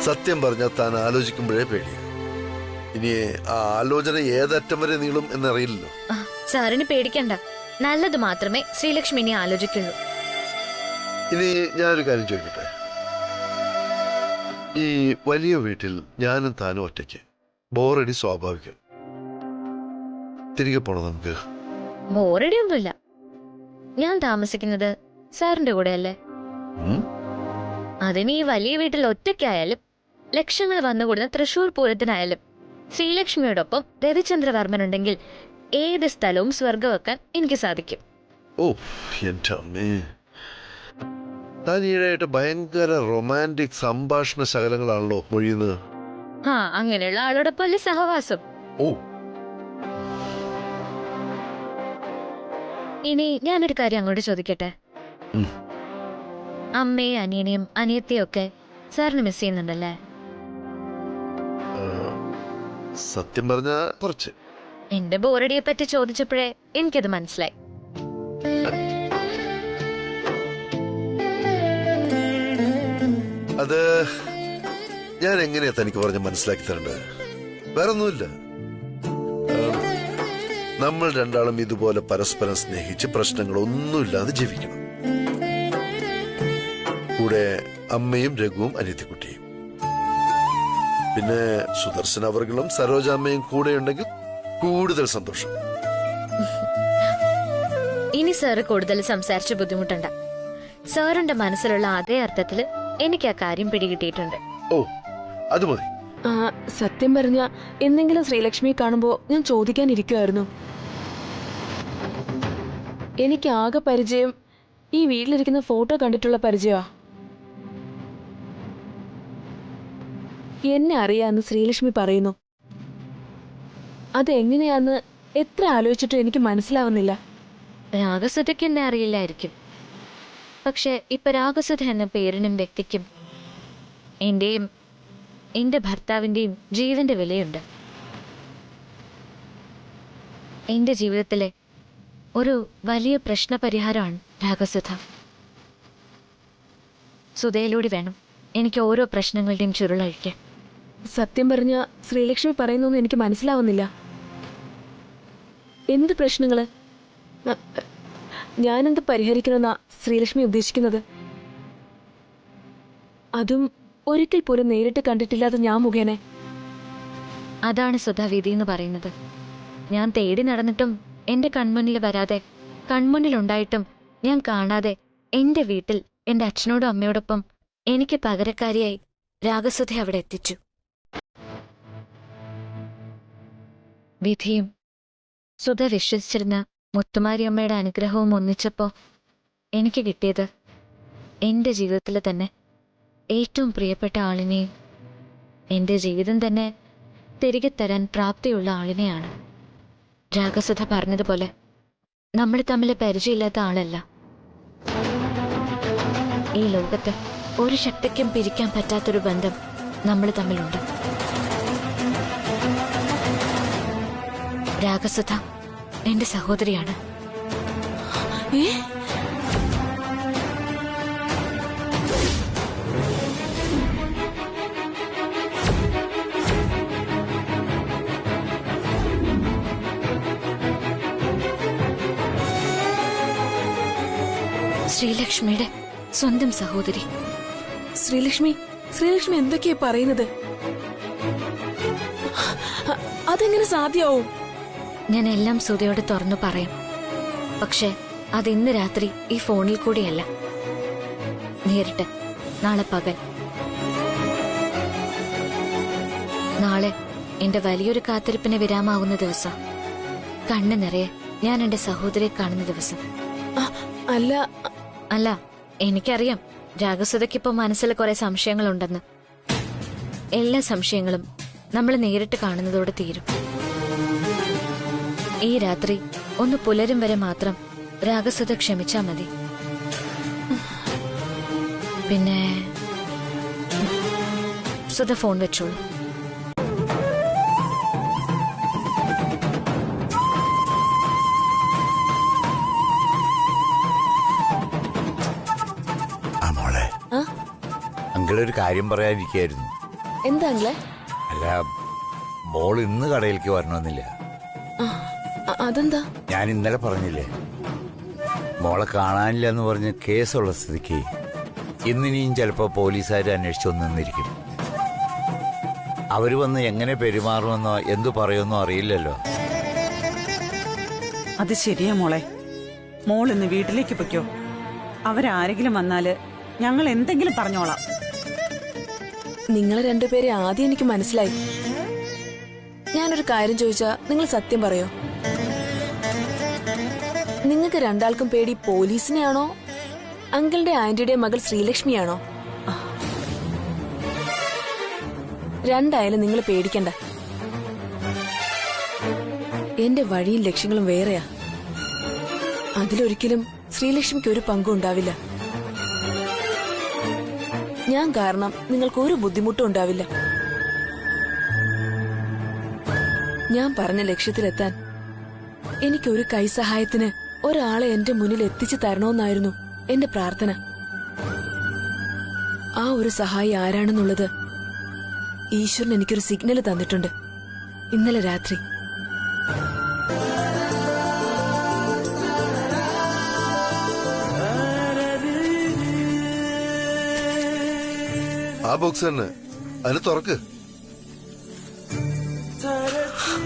സത്യം പറഞ്ഞാൽ താൻ ആലോചിക്കുമ്പോഴേ പേടിയാണ്. ഇനി ആ ആലോചന ഏതറ്റം വരെ നീളും എന്നറിയില്ലല്ലോ. സാറിന് പേടിക്കണ്ട, നല്ലത് മാത്രമേ ശ്രീലക്ഷ്മി ഇനി ആലോചിക്കുള്ളൂ. ഇനി ഞാനൊരു കാര്യം ചോദിക്കട്ടെ. ഈ വലിയ വീട്ടിൽ ഞാനും താനും ഒറ്റയ്ക്ക്, ബോറടി സ്വാഭാവികം. തിരികെ പോണം നമുക്ക്. ബോറടി ഒന്നുമില്ല. ഞാൻ താമസിക്കുന്നത് സാറിന്റെ കൂടെയല്ലേ. അതിന് ഈ വലിയ വീട്ടിൽ ഒറ്റയ്ക്കായാലും ലക്ഷങ്ങൾ വന്നുകൂടുന്ന തൃശൂർ പൂരത്തിനായാലും ശ്രീലക്ഷ്മിയോടൊപ്പം രവിചന്ദ്രവർമ്മൻ ഉണ്ടെങ്കിൽ ഏത് സ്ഥലവും സ്വർഗമാക്കാൻ എനിക്ക് സാധിക്കും. ഓ എന്റെ അമ്മേ, താൻ ഈയിടെയായിട്ട് ഭയങ്കര റൊമാൻറ്റിക് സംഭാഷണ ശകലങ്ങളാണല്ലോ മൊഴിയുന്നത്. അങ്ങനെയുള്ള ആളോടൊപ്പം അല്ലേ സഹവാസം. ഓ, ഇനി ഞാനൊരു കാര്യം അങ്ങോട്ട് ചോദിക്കട്ടെ. അമ്മയും അനിയനെയും അനിയത്തെയും ഒക്കെ സാറിന് മിസ് ചെയ്യുന്നുണ്ടല്ലേ? സത്യം പറഞ്ഞ കുറച്ച്. എന്റെ ബോറടിയെ പറ്റി ചോദിച്ചപ്പോഴേ എനിക്കത് മനസ്സിലായി. അത് ഞാൻ എങ്ങനെയാ തനിക്ക് പറഞ്ഞ് മനസ്സിലാക്കി തരേണ്ടത്? വേറൊന്നുമില്ല. നമ്മൾ രണ്ടാളും ഇതുപോലെ പരസ്പരം സ്നേഹിച്ച് പ്രശ്നങ്ങളൊന്നുമില്ലാതെ ജീവിക്കണം. കൂടെ അമ്മയും രഘുവും അനിയത്തിക്കുട്ടിയും, പിന്നെ സുദർശന അവർകളും സരോജാമ്മയും കൂടെ ഉണ്ടെങ്കിൽ കൂടുതൽ സന്തോഷം. ഇനി സാറ് കൂടുതൽ സംസാരിച്ച് ബുദ്ധിമുട്ടണ്ട. സാറിന്റെ മനസ്സിലുള്ള അതേ അർത്ഥത്തില് എനിക്ക് ആ കാര്യം പിടികിട്ടിയിട്ടുണ്ട്. ഓ, അത് മതി. സത്യം പറഞ്ഞ എന്തെങ്കിലും ശ്രീലക്ഷ്മിയെ കാണുമ്പോ ഞാൻ ചോദിക്കാനിരിക്കുമായിരുന്നു. എനിക്ക് ആകെ പരിചയം ഈ വീട്ടിലിരിക്കുന്ന ഫോട്ടോ കണ്ടിട്ടുള്ള പരിചയമാ. എന്നെ അറിയാന്ന് ശ്രീലക്ഷ്മി പറയുന്നു. അതെങ്ങനെയാന്ന് എത്ര ആലോചിച്ചിട്ടും എനിക്ക് മനസ്സിലാവുന്നില്ല. രാഗസുധയ്ക്ക് എന്നെ അറിയില്ലായിരിക്കും. പക്ഷെ ഇപ്പൊ രാഗസുധ എന്ന പേരിനും വ്യക്തിക്കും എന്റെയും എന്റെ ഭർത്താവിന്റെയും ജീവന്റെ വിലയുണ്ട്. എന്റെ ജീവിതത്തിലെ ഒരു വലിയ പ്രശ്നപരിഹാരമാണ് രാഗസുധ. സുധയിലൂടെ വേണം എനിക്ക് ഓരോ പ്രശ്നങ്ങളുടെയും ചുരുളഴിക്കാൻ. സത്യം പറഞ്ഞ ശ്രീലക്ഷ്മി പറയുന്നൊന്നും എനിക്ക് മനസ്സിലാവുന്നില്ല. എന്ത് പ്രശ്നങ്ങള്? ഞാനെന്ത് പരിഹരിക്കണമെന്നാ ശ്രീലക്ഷ്മി ഉദ്ദേശിക്കുന്നത്? അതും ഒരിക്കൽ പോലും നേരിട്ട് കണ്ടിട്ടില്ലാത്ത ഞാൻ മുഖേന. അതാണ് സുധാവിധി എന്ന് പറയുന്നത്. ഞാൻ തേടി നടന്നിട്ടും എന്റെ കൺമുന്നിൽ വരാതെ, കൺമുന്നിലുണ്ടായിട്ടും ഞാൻ കാണാതെ എന്റെ വീട്ടിൽ എന്റെ അച്ഛനോടും അമ്മയോടൊപ്പം എനിക്ക് പകരക്കാരിയായി രാഗസുധ അവിടെ എത്തിച്ചു. വിധിയും സുധ വിശ്വസിച്ചിരുന്ന മുത്തുമാരിയമ്മയുടെ അനുഗ്രഹവും ഒന്നിച്ചപ്പോ എനിക്ക് കിട്ടിയത് എന്റെ ജീവിതത്തിൽ തന്നെ ഏറ്റവും പ്രിയപ്പെട്ട ആളിനെയും എന്റെ ജീവിതം തന്നെ തിരികെ തരാൻ പ്രാപ്തിയുള്ള ആളിനെയാണ്. രാഗസുധ പറഞ്ഞതുപോലെ നമ്മൾ തമ്മിൽ പരിചയമില്ലാത്ത ആളല്ല. ഈ ലോകത്ത് ഒരു ശക്തിക്കും പിരിക്കാൻ പറ്റാത്തൊരു ബന്ധം നമ്മൾ തമ്മിലുണ്ട്. രാഗസുധ എന്റെ സഹോദരിയാണ്. ശ്രീലക്ഷ്മിയുടെ സ്വന്തം സഹോദരി. ശ്രീലക്ഷ്മി എന്തൊക്കെയാ പറയുന്നത്? അതെങ്ങനെ സാധ്യമാവും? ഞാൻ എല്ലാം സുധയോട് തുറന്നു പറയും. പക്ഷെ അത് ഇന്ന് രാത്രി ഈ ഫോണിൽ കൂടിയല്ല, നേരിട്ട് നാളെ പകൽ. നാളെ എന്റെ വലിയൊരു കാത്തിരിപ്പിന് വിരാമാവുന്ന ദിവസം, കണ്ണു നിറയെ ഞാൻ എന്റെ സഹോദരിയെ കാണുന്ന ദിവസം. അല്ല, എനിക്കറിയാം രാഗസുധയ്ക്കിപ്പോ മനസ്സിൽ കുറെ സംശയങ്ങളുണ്ടെന്ന്. എല്ലാ സംശയങ്ങളും നമ്മൾ നേരിട്ട് കാണുന്നതോടെ തീരും. ഈ രാത്രി ഒന്ന് പുലരും വരെ മാത്രം രാഗസുധ ക്ഷമിച്ചാ മതി. പിന്നെ സുധ ഫോൺ വെച്ചോളൂ. അങ്കിളൊരു കാര്യം പറയാനിരിക്കായിരുന്നു. എന്താ അങ്കിളെ? അല്ല, മോൾ ഇന്ന് കടയിലേക്ക് വരണമെന്നില്ല. അതെന്താ? ഞാൻ ഇന്നലെ പറഞ്ഞില്ലേ, മോളെ കാണാനില്ല എന്ന് പറഞ്ഞ് കേസുള്ള സ്ഥിതിക്ക് ഇന്നിനിയും ചിലപ്പോൾ പോലീസുകാർ അന്വേഷിച്ചു നിന്നിരിക്കും. അവര് വന്ന് എങ്ങനെ പെരുമാറുമെന്നോ എന്തു പറയുമെന്നോ അറിയില്ലല്ലോ. അത് ശരിയാ മോളെ. മോൾ ഇന്ന് വീട്ടിലേക്ക് പൊയ്ക്കോ. അവരാരെങ്കിലും വന്നാല് ഞങ്ങൾ എന്തെങ്കിലും പറഞ്ഞോളാം. നിങ്ങളെ രണ്ടുപേരെ ആദ്യം എനിക്ക് മനസ്സിലായി. ഞാനൊരു കാര്യം ചോദിച്ചാ നിങ്ങൾ സത്യം പറയോ? നിങ്ങൾക്ക് രണ്ടാൾക്കും പേടി പോലീസിനെയാണോ അങ്കിളുടെ ആന്റിയുടെ മകൾ ശ്രീലക്ഷ്മിയാണോ? രണ്ടായാലും നിങ്ങൾ പേടിക്കണ്ട. എന്റെ വഴിയും ലക്ഷ്യങ്ങളും വേറെയാ. അതിലൊരിക്കലും ശ്രീലക്ഷ്മിക്ക് ഒരു പങ്കും ഉണ്ടാവില്ല. ഞാൻ കാരണം നിങ്ങൾക്ക് ഒരു ബുദ്ധിമുട്ടും ഉണ്ടാവില്ല. ഞാൻ പറഞ്ഞ ലക്ഷ്യത്തിലെത്താൻ എനിക്കൊരു കൈസഹായത്തിന് ഒരാളെ എന്റെ മുന്നിൽ എത്തിച്ചു തരണമെന്നായിരുന്നു എന്റെ പ്രാർത്ഥന. ആ ഒരു സഹായി ആരാണെന്നുള്ളത് ഈശ്വരൻ എനിക്കൊരു സിഗ്നൽ തന്നിട്ടുണ്ട് ഇന്നലെ രാത്രി. ആ ബോക്സ് തന്നെ, അതിന് തുറക്ക്.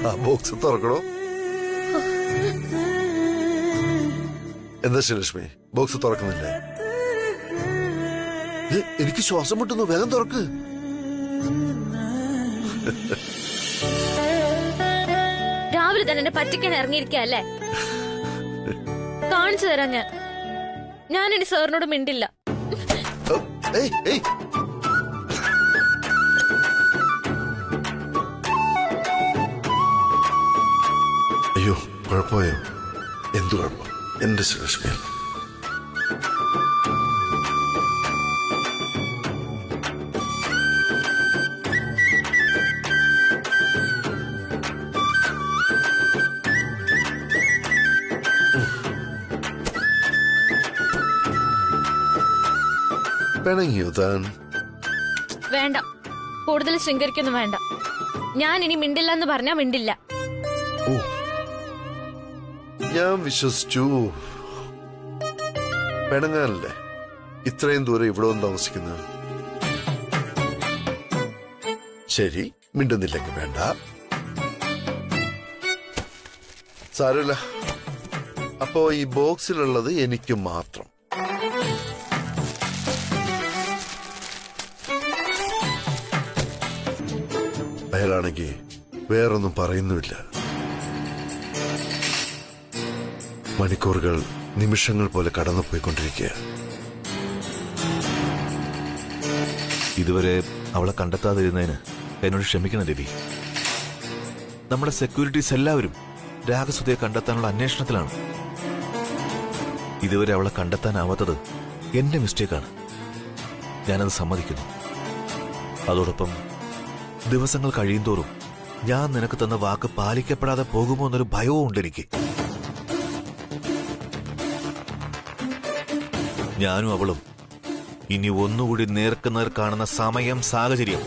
ആ ബോക്സ് തുറക്കണോ? എന്താ ശ്രീലക്ഷ്മി, ബോക്സ് തുറക്കുന്നില്ലേ? എനിക്ക് ശ്വാസം മുട്ടുന്നു, വേഗം തുറക്ക്. രാവിലെ തന്നെ എന്നെ പറ്റിക്കാൻ ഇറങ്ങിയിരിക്കല്ലേ? കാണിച്ചു തരാം ഞാൻ ഇനി സാറിനോട് മിണ്ടില്ല. അയ്യോ, കുഴപ്പമായോ? എന്തു കുഴപ്പം? എന്റെ ശ്രീലക്ഷ്മി, പിണങ്ങിയോ താൻ? വേണ്ട, കൂടുതൽ ശൃംഗരിക്കൊന്നും വേണ്ട. ഞാൻ ഇനി മിണ്ടില്ല എന്ന് പറഞ്ഞാ മിണ്ടില്ല. ഓ, ഞാൻ വിശ്വസിച്ചു. പിണങ്ങാനല്ലേ ഇത്രയും ദൂരം ഇവിടെ വന്ന് താമസിക്കുന്നത്? ശരി, മിണ്ടുന്നില്ലെങ്കിൽ വേണ്ട, സാരമില്ല. അപ്പോ ഈ ബോക്സിലുള്ളത് എനിക്ക് മാത്രം. അയാളാണെങ്കിൽ വേറൊന്നും പറയുന്നുമില്ല. മണിക്കൂറുകൾ നിമിഷങ്ങൾ പോലെ കടന്നുപോയിക്കൊണ്ടിരിക്കുക. ഇതുവരെ അവളെ കണ്ടെത്താതിരുന്നതിന് എന്നോട് ക്ഷമിക്കണം രവി. നമ്മുടെ സെക്യൂരിറ്റീസ് എല്ലാവരും രാഗസുധയെ കണ്ടെത്താനുള്ള അന്വേഷണത്തിലാണ്. ഇതുവരെ അവളെ കണ്ടെത്താനാവാത്തത് എന്റെ മിസ്റ്റേക്കാണ്. ഞാനത് സമ്മതിക്കുന്നു. അതോടൊപ്പം ദിവസങ്ങൾ കഴിയുന്തോറും ഞാൻ നിനക്ക് തന്ന വാക്ക് പാലിക്കപ്പെടാതെ പോകുമോ എന്നൊരു ഭയവും ഉണ്ട് എനിക്ക്. ഞാനും അവളും ഇനി ഒന്നുകൂടി നേർക്കുനേർ കാണുന്ന സമയം, സാഹചര്യം,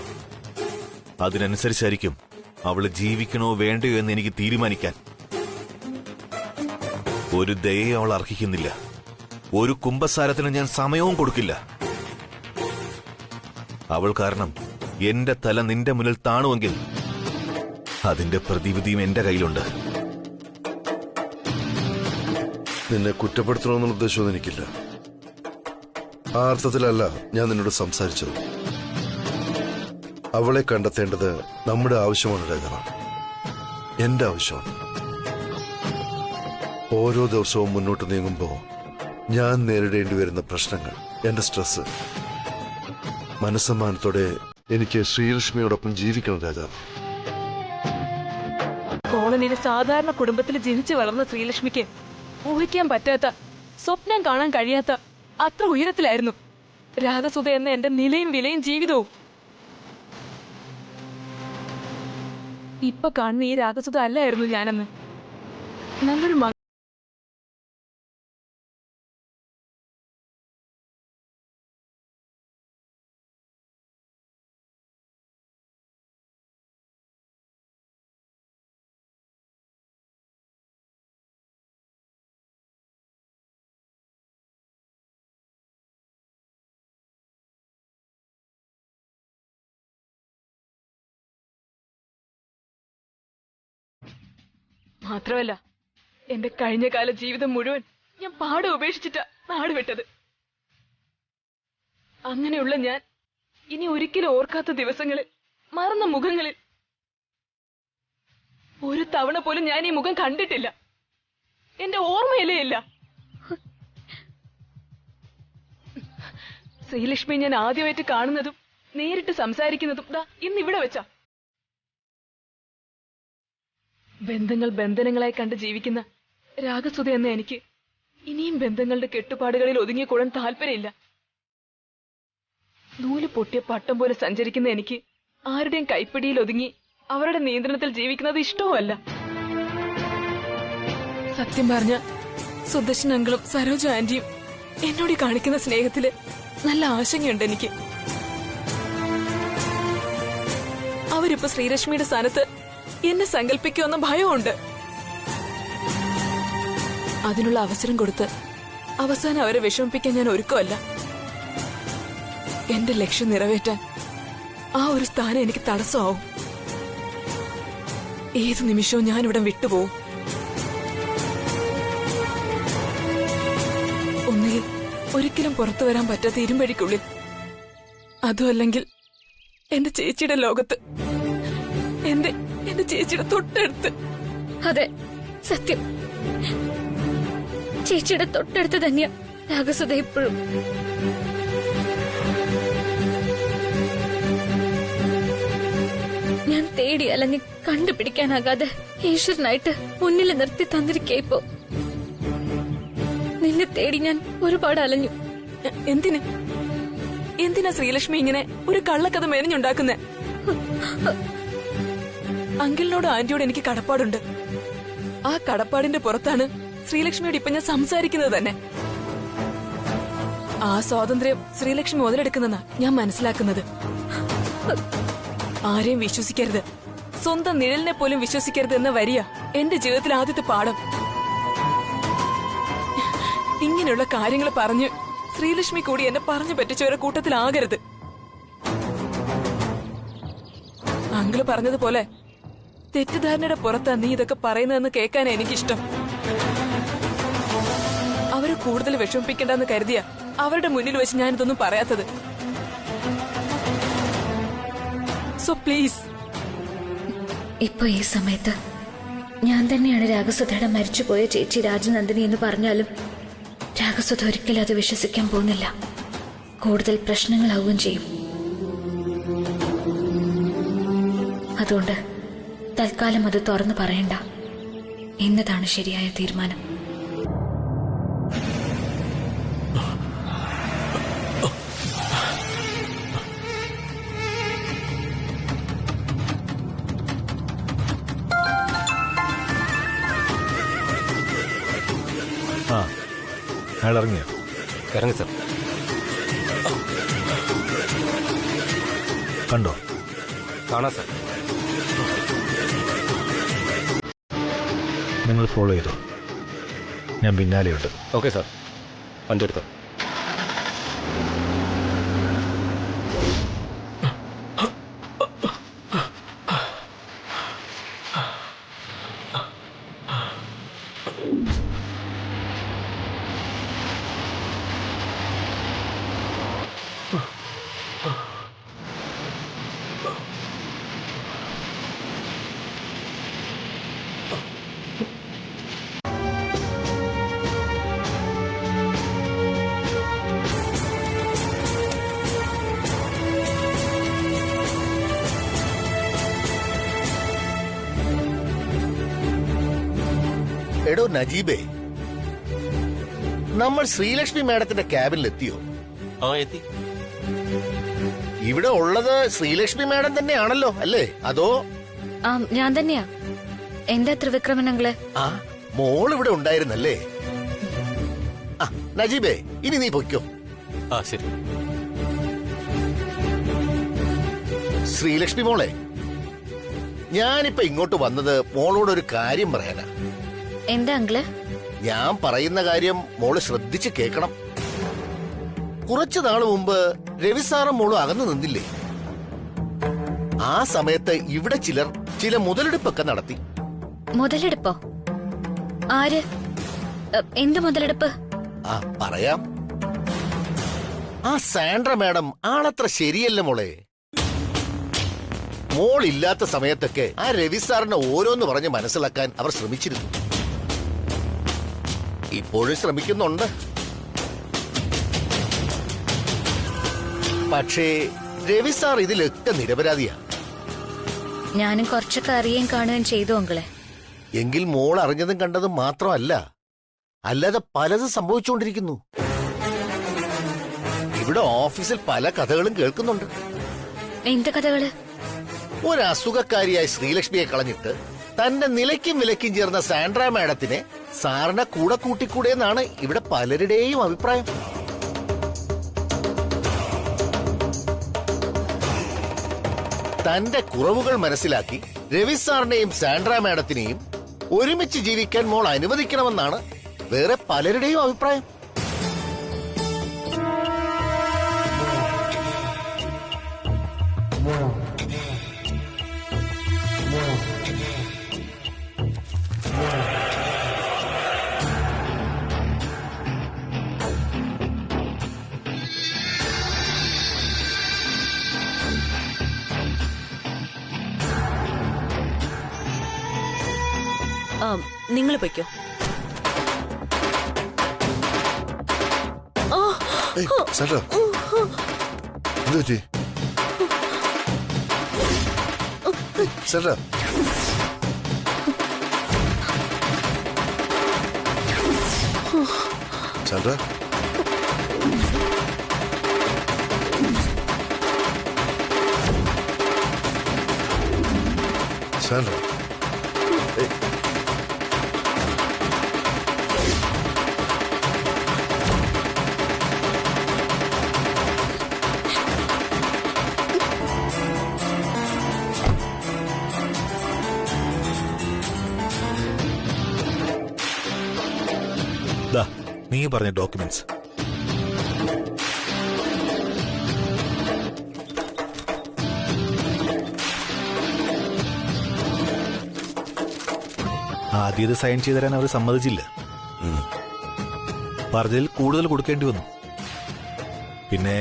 അതിനനുസരിച്ചായിരിക്കും അവള് ജീവിക്കണോ വേണ്ടയോ എന്ന് എനിക്ക് തീരുമാനിക്കാൻ. ഒരു ദയയെ അവൾ അർഹിക്കുന്നില്ല. ഒരു കുമ്പസാരത്തിന് ഞാൻ സമയവും കൊടുക്കില്ല. അവൾ കാരണം എന്റെ തല നിന്റെ മുന്നിൽ താണുവെങ്കിൽ അതിന്റെ പ്രതിവിധിയും എന്റെ കയ്യിലുണ്ട്. നിന്നെ കുറ്റപ്പെടുത്തണമെന്നുള്ള ഉദ്ദേശമൊന്നും എനിക്കില്ല. ആ അർത്ഥത്തിലല്ല ഞാൻ നിന്നോട് സംസാരിച്ചത്. അവളെ കണ്ടെത്തേണ്ടത് നമ്മുടെ ആവശ്യമാണ് രാജാ, എന്റെ ആവശ്യമാണ്. ഓരോ ദിവസവും മുന്നോട്ട് നീങ്ങുമ്പോൾ ഞാൻ നേരിടേണ്ടി വരുന്ന പ്രശ്നങ്ങൾ, എന്റെ സ്ട്രെസ്, മനസ്സമ്മാനത്തോടെ എനിക്ക് ശ്രീലക്ഷ്മിയോടൊപ്പം ജീവിക്കണം രാജാ. കോളനിയിലെ സാധാരണ കുടുംബത്തിൽ ജനിച്ചു വളർന്ന ശ്രീലക്ഷ്മിക്ക് ഊഹിക്കാൻ പറ്റാത്ത, സ്വപ്നം കാണാൻ കഴിയാത്ത അത്ര ഉയരത്തിലായിരുന്നു രാധസുധ എന്ന എന്റെ നിലയും വിലയും ജീവിതവും. ഇപ്പൊ കാണുന്ന ഈ രാധസുധ അല്ലായിരുന്നു ഞാനെന്ന്. നല്ലൊരു മാത്രമല്ല എന്റെ കഴിഞ്ഞ കാല ജീവിതം മുഴുവൻ ഞാൻ പാടെ ഉപേക്ഷിച്ചിട്ടാ നാട് വിട്ടത്. അങ്ങനെയുള്ള ഞാൻ ഇനി ഒരിക്കലും ഓർക്കാത്ത ദിവസങ്ങളിൽ, മറന്ന മുഖങ്ങളിൽ ഒരു തവണ പോലും ഞാൻ ഈ മുഖം കണ്ടിട്ടില്ല. എന്റെ ഓർമ്മയിലേ ഇല്ല. ശ്രീലക്ഷ്മി ഞാൻ ആദ്യമായിട്ട് കാണുന്നതും നേരിട്ട് സംസാരിക്കുന്നതും ഇന്നിവിടെ വെച്ചാ. ബന്ധങ്ങൾ ബന്ധനങ്ങളായി കണ്ട് ജീവിക്കുന്ന രാഗസുധ എന്ന എനിക്ക് ഇനിയും ബന്ധങ്ങളുടെ കെട്ടുപാടുകളിൽ ഒതുങ്ങിക്കൂടാൻ താല്പര്യമില്ല. നൂല് പൊട്ടിയ പട്ടം പോലെ സഞ്ചരിക്കുന്ന എനിക്ക് ആരുടെയും കൈപ്പിടിയിൽ ഒതുങ്ങി അവരുടെ നിയന്ത്രണത്തിൽ ജീവിക്കുന്നത് ഇഷ്ടവുമല്ല. സത്യം പറഞ്ഞ സുദർശൻ അങ്കിളും സരോജ ആന്റിയും എന്നോട് കാണിക്കുന്ന സ്നേഹത്തില് നല്ല ആശങ്കയുണ്ട് എനിക്ക്. അവരിപ്പോ ശ്രീലക്ഷ്മിയുടെ സ്ഥാനത്ത് എന്നെ സങ്കല്പിക്കുമെന്ന ഭയമുണ്ട്. അതിനുള്ള അവസരം കൊടുത്ത് അവസാനം അവരെ വിഷമിപ്പിക്കാൻ ഞാൻ ഒരുക്കമല്ല. എന്റെ ലക്ഷ്യം നിറവേറ്റാൻ ആ ഒരു സ്ഥാനം എനിക്ക് തടസ്സമാവും. ഏതു നിമിഷവും ഞാനിവിടെ വിട്ടുപോകും. ഒന്നുകിൽ ഒരിക്കലും പുറത്തു വരാൻ പറ്റാത്ത ഇരുമ്പഴിക്കുള്ളിൽ, അതുമല്ലെങ്കിൽ എന്റെ ചേച്ചിയുടെ ലോകത്ത്, എന്റെ ചേച്ചിയുടെ തൊട്ടടുത്ത്. അതെ, സത്യം. ചേച്ചിയുടെ തൊട്ടടുത്ത് തന്നെയാ രാഗസുധ ഇപ്പോഴും. ഞാൻ തേടി അലഞ്ഞ് കണ്ടുപിടിക്കാനാകാതെ ഈശ്വരനായിട്ട് മുന്നിൽ നിർത്തി തന്നിരിക്കേ ഇപ്പോ. നിന്നെ തേടി ഞാൻ ഒരുപാട് അലഞ്ഞു. എന്തിനാ ശ്രീലക്ഷ്മി ഇങ്ങനെ ഒരു കള്ളക്കഥ മെനഞ്ഞുണ്ടാക്കുന്നേ? അങ്കിളിനോട് ആന്റിയോട് എനിക്ക് കടപ്പാടുണ്ട്. ആ കടപ്പാടിന്റെ പുറത്താണ് ശ്രീലക്ഷ്മിയോട് ഇപ്പൊ ഞാൻ സംസാരിക്കുന്നത് തന്നെ. ആ സ്വാതന്ത്ര്യം ശ്രീലക്ഷ്മി മുതലെടുക്കുന്നെന്നാ ഞാൻ മനസ്സിലാക്കുന്നത്. ആരെയും വിശ്വസിക്കരുത്, സ്വന്തം നിഴലിനെ പോലും വിശ്വസിക്കരുത് എന്ന വരിയ എന്റെ ജീവിതത്തിൽ ആദ്യത്തെ പാഠം. ഇങ്ങനെയുള്ള കാര്യങ്ങൾ പറഞ്ഞ് ശ്രീലക്ഷ്മി കൂടി എന്നെ പറഞ്ഞു പറ്റിച്ചവരെ കൂട്ടത്തിലാകരുത്. അങ്കിള് പറഞ്ഞതുപോലെ തെറ്റിദ്ധാരണയുടെ പുറത്താ നീ ഇതൊക്കെ പറയുന്നതെന്ന് കേൾക്കാനാ എനിക്കിഷ്ടം. അവരെ കൂടുതൽ വിഷമിപ്പിക്കണ്ടെന്ന് കരുതിയ അവരുടെ മുന്നിൽ വെച്ച് ഞാനിതൊന്നും പറയാത്തത്. So please. ഇപ്പൊ ഈ സമയത്ത് ഞാൻ തന്നെയാണ് രാഗസുധയുടെ മരിച്ചുപോയ ചേച്ചി രാജനന്ദിനി എന്ന് പറഞ്ഞാലും രാഗസുധ ഒരിക്കലും അത് വിശ്വസിക്കാൻ പോകുന്നില്ല. കൂടുതൽ പ്രശ്നങ്ങളാവുകയും ചെയ്യും. അതുകൊണ്ട് തൽക്കാലം അത് തുറന്നു പറയണ്ട എന്നതാണ് ശരിയായ തീരുമാനം. ആ, അയാൾ ഇറങ്ങിയോ? ഇറങ്ങി സാർ. കണ്ടോ? കാണാം സാർ. നിങ്ങൾ ഫോളോ ചെയ്തോ, ഞാൻ പിന്നാലെയുണ്ട്. ഓക്കെ സാർ, വണ്ടി എടുത്തോ. എടോ നജീബേ, നമ്മൾ ശ്രീലക്ഷ്മി മാഡത്തിന്റെ ക്യാബിനിൽ എത്തിയോ? ആ, എത്തി. ഇവിടെ ഉള്ളത് ശ്രീലക്ഷ്മി മാഡം തന്നെയാണല്ലോ അല്ലേ? അതോ? ഞാൻ തന്നെയാ. എന്താ ത്രിവിക്രമനങ്ങള്? ആ, മോൾ ഇവിടെ ഉണ്ടായിരുന്നല്ലേ? ആ നജീബേ, ഇനി നീ പൊയ്ക്കോ. ആ, ശരി. ശ്രീലക്ഷ്മി മോളെ, ഞാനിപ്പോ ഇങ്ങോട്ട് വന്നത് മോളോടൊരു കാര്യം പറയാനാ. എന്താ അങ്കിള്? ഞാൻ പറയുന്ന കാര്യം മോള് ശ്രദ്ധിച്ച് കേൾക്കണം. കുറച്ചു നാള് മുമ്പ് രവിസാറും മോളും അകന്നു നിന്നില്ലേ? ആ സമയത്ത് ഇവിടെ ചില മുതലെടുപ്പൊക്കെ നടത്തി. മുതലെടുപ്പോ? ആര്? എന്ത് മുതലെടുപ്പ്? ആ പറയാം. ആ സാൻഡ്ര മാഡം ആളത്ര ശരിയല്ല മോളെ. മോളില്ലാത്ത സമയത്തൊക്കെ ആ രവി സാറിനെ ഓരോന്ന് പറഞ്ഞ് മനസ്സിലാക്കാൻ അവർ ശ്രമിച്ചിരുന്നു. ഇപ്പോഴും ശ്രമിക്കുന്നുണ്ട്. പക്ഷേ രവി സാർ ഇതിലൊക്കെ നിരപരാധിയാ. ഞാനും കുറച്ചൊക്കെ അറിയുകയും കാണുകയും ചെയ്തു അങ്കിളെ. എങ്കിൽ മോൾ അറിഞ്ഞതും കണ്ടതും മാത്രമല്ല, അല്ലാതെ പലതും സംഭവിച്ചുകൊണ്ടിരിക്കുന്നു. ഇവിടെ ഓഫീസിൽ പല കഥകളും കേൾക്കുന്നുണ്ട്. എന്ത് കഥകള്? ഒരു അസുഖക്കാരിയായ ശ്രീലക്ഷ്മിയെ കളഞ്ഞിട്ട് തന്റെ നിലയ്ക്കും വിലയ്ക്കും ചേർന്ന സാൻഡ്ര മാഡത്തിനെ സാറിനെ കൂടെ കൂട്ടിക്കൂടെയെന്നാണ് ഇവിടെ പലരുടെയും അഭിപ്രായം. തന്റെ കുറവുകൾ മനസ്സിലാക്കി രവി സാറിനെയും സാൻഡ്ര മാഡത്തിനെയും ഒരുമിച്ച് ജീവിക്കാൻ മോൾ അനുവദിക്കണമെന്നാണ് വേറെ പലരുടെയും അഭിപ്രായം. നിങ്ങൾ പൊയ്ക്കോ. സാൻഡ്ര, എന്ത് പറ്റി? സാൻഡ്ര, സാൻഡ്ര, സാൻഡ്ര, ദാ, നീ പറഞ്ഞ ഡോക്യുമെന്റ്സ്. ആദ്യം ഇത് സൈൻ ചെയ്തു തരാൻ അവർ സമ്മതിച്ചില്ല. പറഞ്ഞതിൽ കൂടുതൽ കൊടുക്കേണ്ടി വന്നു. പിന്നെ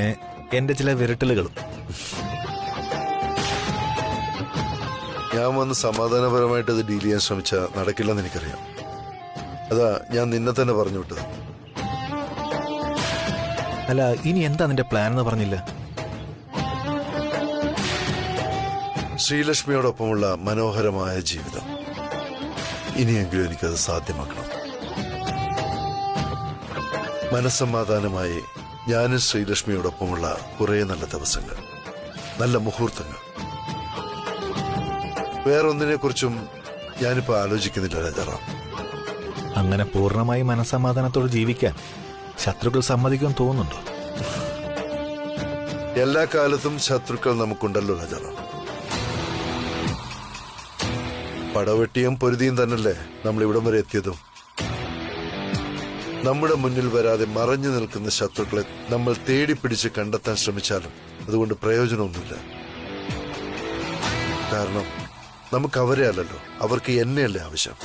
എന്റെ ചില വിരട്ടലുകളും. ഞാൻ വന്ന് സമാധാനപരമായിട്ട് ഇത് ഡീൽ ചെയ്യാൻ ശ്രമിച്ചാൽ നടക്കില്ലെന്ന് എനിക്കറിയാം. അതാ ഞാൻ നിന്നെ തന്നെ പറഞ്ഞു വിട്ടത്. അല്ല, ഇനി എന്താ നിന്റെ പ്ലാൻ എന്ന് പറഞ്ഞില്ല? ശ്രീലക്ഷ്മിയോടൊപ്പമുള്ള മനോഹരമായ ജീവിതം. ഇനിയെങ്കിലും എനിക്കത് സാധ്യമാക്കണം. മനസ്സമാധാനമായി ഞാനും ശ്രീലക്ഷ്മിയോടൊപ്പമുള്ള കുറെ നല്ല ദിവസങ്ങൾ, നല്ല മുഹൂർത്തങ്ങൾ. വേറൊന്നിനെ കുറിച്ചും ഞാനിപ്പോ ആലോചിക്കുന്നില്ല രാജാറാം. അങ്ങനെ പൂർണ്ണമായി മനസ്സമാധാനത്തോടെ ജീവിക്കാൻ ശത്രുക്കൾ സമ്മതിക്കാൻ തോന്നുന്നുണ്ടോ? എല്ലാ കാലത്തും ശത്രുക്കൾ നമുക്കുണ്ടല്ലോ രാജാറാം. പടവെട്ടിയും പൊരുതിയും തന്നല്ലേ നമ്മൾ ഇവിടം വരെ എത്തിയതും. നമ്മുടെ മുന്നിൽ വരാതെ മറഞ്ഞു നിൽക്കുന്ന ശത്രുക്കളെ നമ്മൾ തേടിപ്പിടിച്ച് കണ്ടെത്താൻ ശ്രമിച്ചാലും അതുകൊണ്ട് പ്രയോജനമൊന്നുമില്ല. കാരണം നമുക്ക് അവരെ അല്ലല്ലോ, അവർക്ക് എന്നെയല്ലേ ആവശ്യം.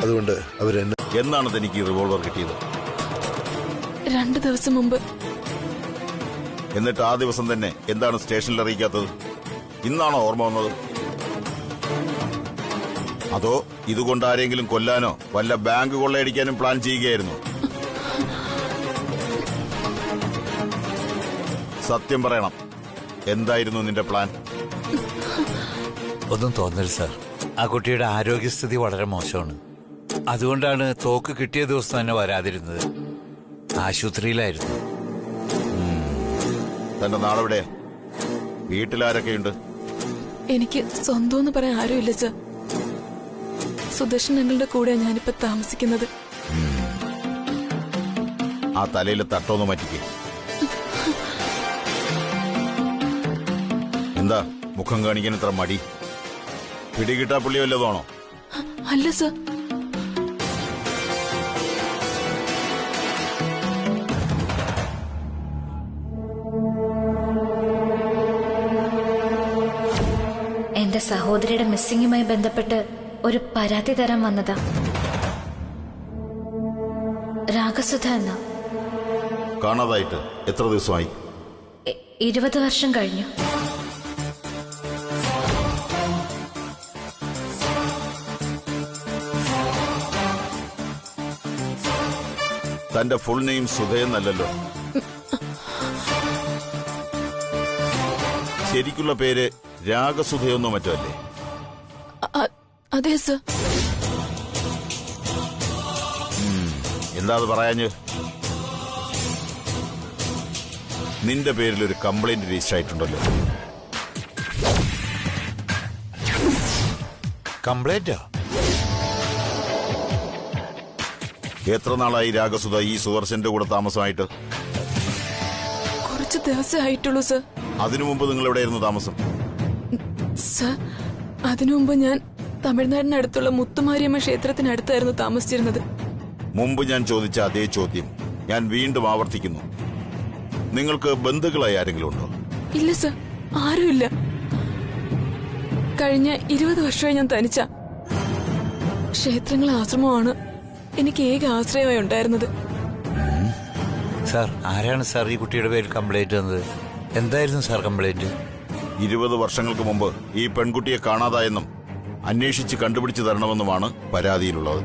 അതുകൊണ്ട് അവരെന്നെ. എന്നാണ് തനിക്ക് റിവോൾവർ കിട്ടിയത്? 2 ദിവസം മുമ്പ്. എന്നിട്ട് ആ ദിവസം തന്നെ എന്താണ് സ്റ്റേഷനിൽ അറിയിക്കാത്തത്? ഇന്നാണോ ഓർമ്മ വന്നത്? അതോ ഇതുകൊണ്ട് ആരെങ്കിലും കൊല്ലാനോ വല്ല ബാങ്ക് കൊള്ളയടിക്കാനും പ്ലാൻ ചെയ്യുകയായിരുന്നു? സത്യം പറയണം, എന്തായിരുന്നു നിന്റെ പ്ലാൻ? ഒന്നും തോന്നൽ സാർ. ആ കുട്ടിയുടെ ആരോഗ്യസ്ഥിതി വളരെ മോശമാണ്. അതുകൊണ്ടാണ് തോക്ക് കിട്ടിയ ദിവസം തന്നെ വരാതിരുന്നത്. ആശുപത്രിയിലായിരുന്നു. തന്റെ നാടെവിടെ? വീട്ടിലാരൊക്കെയുണ്ട്? എനിക്ക് സ്വന്തം പറയാൻ ആരുമില്ല സർ. സുദർശൻ ഞങ്ങളുടെ കൂടെ ഞാനിപ്പോ താമസിക്കുന്നത്. ആ തലയിൽ തട്ടൊന്ന് മാറ്റിക്കേ. എന്താ മുഖം കാണിക്കാൻ ഇത്ര മടി? പിടികിട്ടാ പുള്ളി വല്ലതാണോ? അല്ല സർ. എന്റെ സഹോദരിയുടെ മിസ്സിംഗുമായി ബന്ധപ്പെട്ട് ഒരു പരാതി തരാൻ വന്നതാ. രാഗസുധ എന്ന. കാണാതായിട്ട് എത്ര ദിവസമായി? 20 വർഷം കഴിഞ്ഞു. തന്റെ ഫുൾ നെയിം സുധയെന്നല്ലോ. ശരിക്കുള്ള പേര് രാഗസുധയൊന്നോ മറ്റോ അല്ലേ? അതെ സർ. എന്താ അത് പറയാഞ്ഞ്? നിന്റെ പേരിൽ ഒരു കംപ്ലൈന്റ് രജിസ്റ്റർ ആയിട്ടുണ്ടല്ലോ. കംപ്ലൈന്റോ? എത്ര നാളായി രാഗസുധ ഈ സുദർശന്റെ കൂടെ താമസമായിട്ട്? കുറച്ച് ദിവസമേ ആയിട്ടുള്ളൂ സർ. അതിനു മുമ്പ് നിങ്ങൾ എവിടെയായിരുന്നു താമസം? സർ, അതിനു മുമ്പ് ഞാൻ തമിഴ്നാടിനടുത്തുള്ള മുത്തുമാരിയമ്മ ക്ഷേത്രത്തിനടുത്തായിരുന്നു താമസിച്ചിരുന്നത്. മുമ്പ് ഞാൻ ചോദിച്ച അതേ ചോദ്യം ഞാൻ വീണ്ടും ആവർത്തിക്കുന്നു. നിങ്ങൾക്ക് ബന്ധുക്കളായി ആരെങ്കിലും ഉണ്ടോ? ഇല്ല സർ, ആരുമില്ല. കഴിഞ്ഞ 20 വർഷമായി ഞാൻ തനിച്ച. ക്ഷേത്രങ്ങളെ ആശ്രമമാണ് എനിക്ക് ഏക ആശ്രയമായി ഉണ്ടായിരുന്നത്. സാർ, ആരാണ് സാർ ഈ കുട്ടിയുടെ പേരിൽ കംപ്ലൈന്റ് തന്നത്? എന്തായിരുന്നു സാർ കംപ്ലൈന്റ്? 20 വർഷങ്ങൾക്ക് മുമ്പ് ഈ പെൺകുട്ടിയെ കാണാതായെന്നും അന്വേഷിച്ച് കണ്ടുപിടിച്ചു തരണമെന്നുമാണ് പരാതിയിലുള്ളത്.